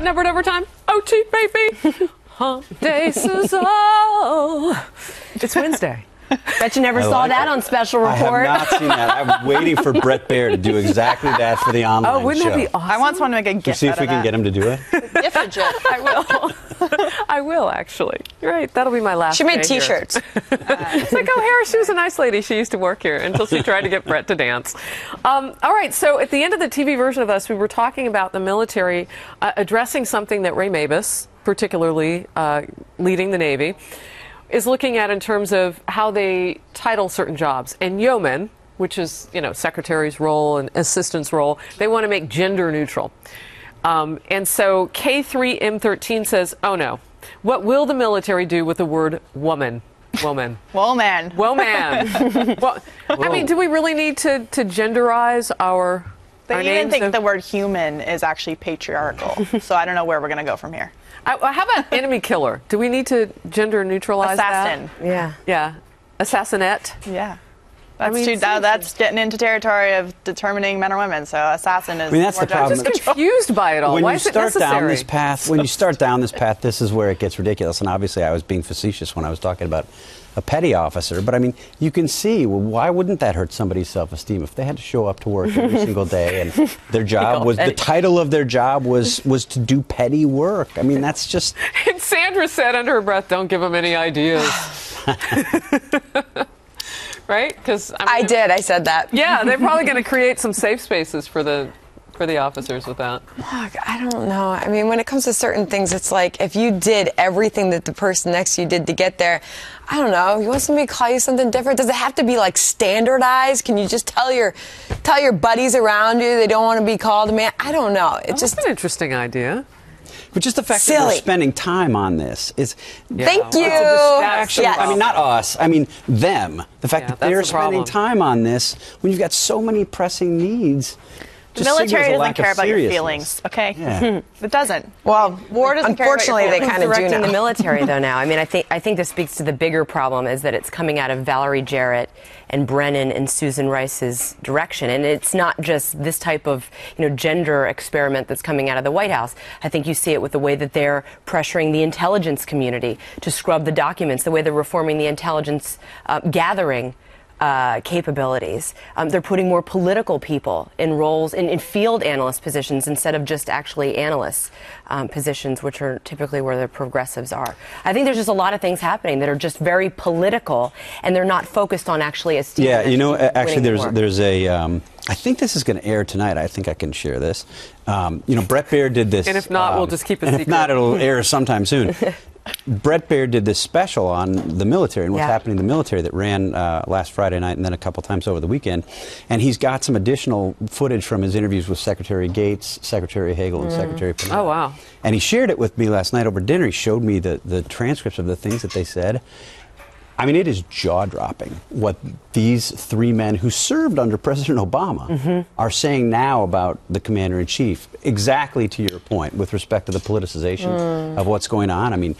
numbered overtime? OT, baby. Hump Day Sizzle. It's Wednesday. Bet you never saw that on Special Report. I have not seen that. I'm waiting for Brett Baer to do exactly that for the online show. Oh, wouldn't that be awesome? I want someone to make a gift. See if we can get him to do it. I will. I will, actually. You're right. That'll be my last She made day T-shirts. It's like, oh, Harris, she was a nice lady. She used to work here until she tried to get Brett to dance. All right. So at the end of the TV version of us, we were talking about the military addressing something that Ray Mabus, particularly leading the Navy, is looking at in terms of how they title certain jobs. And yeoman, which is, secretary's role and assistant's role, they want to make gender neutral. And so K3M13 says, oh no, what will the military do with the word woman? Woman. Woman. Woman. Well, I mean, do we really need to genderize our They even names? think the word human is actually patriarchal. So I don't know where we're going to go from here. How about enemy killer? Do we need to gender neutralize Assassin. that? Yeah. Yeah. Assassinette? Yeah. I That's getting into territory of determining men or women. So assassin is. That's the problem. I'm just confused by it all. Why is it necessary? When you start down this path, this is where it gets ridiculous. And obviously, I was being facetious when I was talking about a petty officer. But I mean, you can see, well, why wouldn't that hurt somebody's self-esteem if they had to show up to work every single day and their job was, the title of their job was to do petty work? I mean, that's just. And Sandra said under her breath, don't give them any ideas. Right? Because I did. I said that. Yeah, they're probably going to create some safe spaces for the officers with that. Look, I don't know. I mean, when it comes to certain things, it's like if you did everything that the person next to you did to get there, I don't know. You want somebody to call you something different? Does it have to be like standardized? Can you just tell your buddies around you they don't want to be called a man? I don't know. It's just an interesting idea. But just the fact that we're spending time on this is... Thank you. It's a distraction. Yes. I mean, not us. I mean, them. The fact that they're spending time on this when you've got so many pressing needs... The military doesn't care about your feelings, okay? Yeah. It doesn't. Well, war doesn't care about your unfortunately, they feelings. kind of do directing now. the military, though, now. I mean, I think this speaks to the bigger problem is that it's coming out of Valerie Jarrett and Brennan and Susan Rice's direction. And it's not just this type of, gender experiment that's coming out of the White House. I think you see it with the way that they're pressuring the intelligence community to scrub the documents, the way they're reforming the intelligence gathering capabilities. They're putting more political people in roles in field analyst positions instead of just actually analyst positions, which are typically where the progressives are. I think there's just a lot of things happening that are just very political, and they're not focused on actually a Yeah, actually, there's a. I think this is going to air tonight. I think I can share this. Brett Baer did this. And if not, we'll just keep it secret. If not, it'll air sometime soon. Brett Baer did this special on the military and what's happening in the military that ran last Friday night and then a couple times over the weekend. And he's got some additional footage from his interviews with Secretary Gates, Secretary Hagel, and Secretary Panetta. Oh, wow. And he shared it with me last night over dinner. He showed me the transcripts of the things that they said. I mean, it is jaw-dropping what these three men who served under President Obama are saying now about the commander-in-chief, exactly to your point, with respect to the politicization of what's going on. I mean,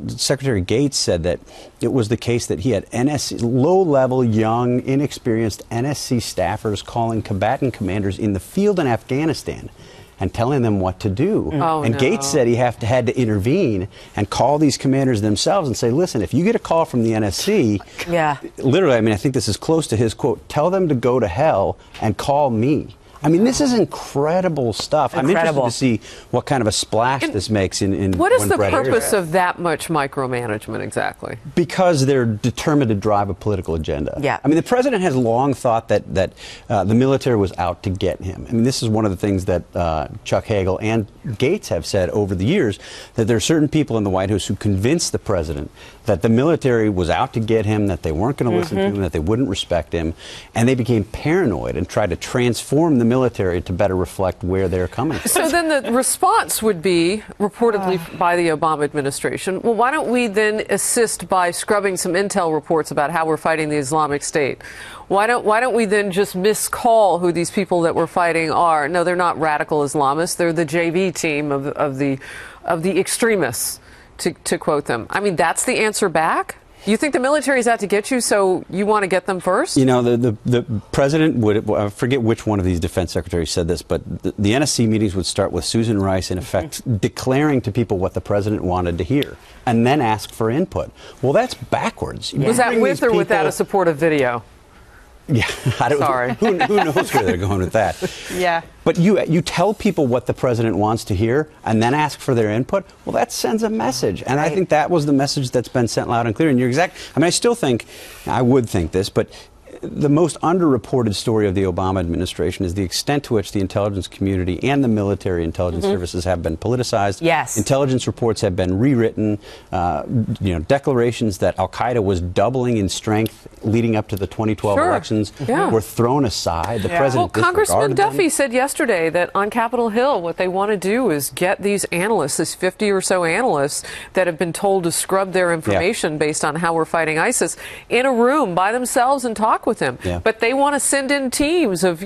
Secretary Gates said that it was the case that he had low-level, young, inexperienced NSC staffers calling combatant commanders in the field in Afghanistan and telling them what to do. And Gates said he had to intervene and call these commanders themselves and say, listen, if you get a call from the NSC, literally, I mean, I think this is close to his quote, tell them to go to hell and call me. I mean, this is incredible stuff. I'm interested to see what kind of a splash this makes in what is the purpose of that much micromanagement exactly? Because they're determined to drive a political agenda. Yeah. I mean, the president has long thought that the military was out to get him. I mean, this is one of the things that Chuck Hagel and Gates have said over the years, that there are certain people in the White House who convinced the president that the military was out to get him, that they weren't going to listen to him, that they wouldn't respect him, and they became paranoid and tried to transform the military to better reflect where they're coming from. So then the response would be, reportedly by the Obama administration, well, why don't we then assist by scrubbing some intel reports about how we're fighting the Islamic State? Why don't we then just miscall who these people that we're fighting are? No, they're not radical Islamists. They're the JV team of the extremists, to quote them. I mean, that's the answer back? You think the military's out to get you, so you want to get them first? You know, the president would, I forget which one of these defense secretaries said this, but the NSC meetings would start with Susan Rice, in effect, declaring to people what the president wanted to hear, and then ask for input. Well, that's backwards. Was that with or without a supportive video? Yeah, Sorry. Who knows where they're going with that? Yeah. But you tell people what the president wants to hear and then ask for their input. Well, that sends a message, and I think that was the message that's been sent loud and clear. And you're exact. I mean, I would think this, but the most underreported story of the Obama administration is the extent to which the intelligence community and the military intelligence services have been politicized. Yes. Intelligence reports have been rewritten. Declarations that al-Qaeda was doubling in strength leading up to the 2012 elections were thrown aside. The president Congressman Duffy them. said yesterday that on Capitol Hill, what they want to do is get these analysts, these 50 or so analysts that have been told to scrub their information based on how we're fighting ISIS, in a room by themselves and talk with him. But they want to send in teams of,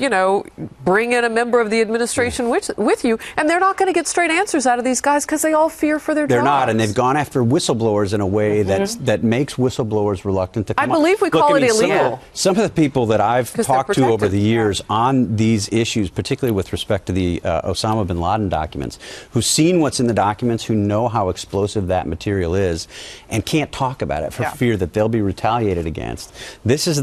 bring in a member of the administration with you, and they're not going to get straight answers out of these guys because they all fear for their jobs. They're not, and they've gone after whistleblowers in a way that makes whistleblowers reluctant to come I believe we call it illegal. Some of the people that I've talked to over the years on these issues, particularly with respect to the Osama bin Laden documents, who've seen what's in the documents, who know how explosive that material is, and can't talk about it for fear that they'll be retaliated against. This is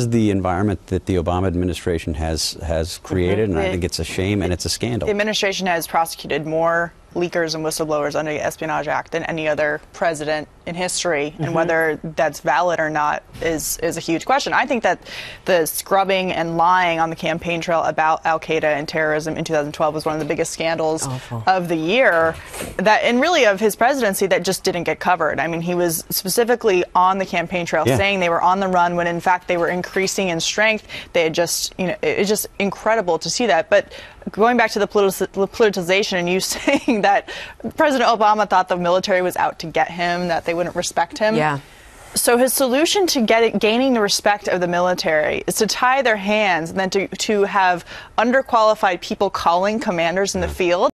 the environment that the Obama administration has created, and I think it's a shame and it's a scandal. The administration has prosecuted more leakers and whistleblowers under the Espionage Act than any other president in history, and whether that's valid or not is a huge question. I think that the scrubbing and lying on the campaign trail about al-Qaeda and terrorism in 2012 was one of the biggest scandals of the year, and really of his presidency, that just didn't get covered. I mean, he was specifically on the campaign trail saying they were on the run when in fact they were increasing in strength. They had just, it's just incredible to see that. But going back to the politicization, and you saying that President Obama thought the military was out to get him, that they wouldn't respect him. Yeah. So his solution to gaining the respect of the military is to tie their hands and then to have underqualified people calling commanders in the field.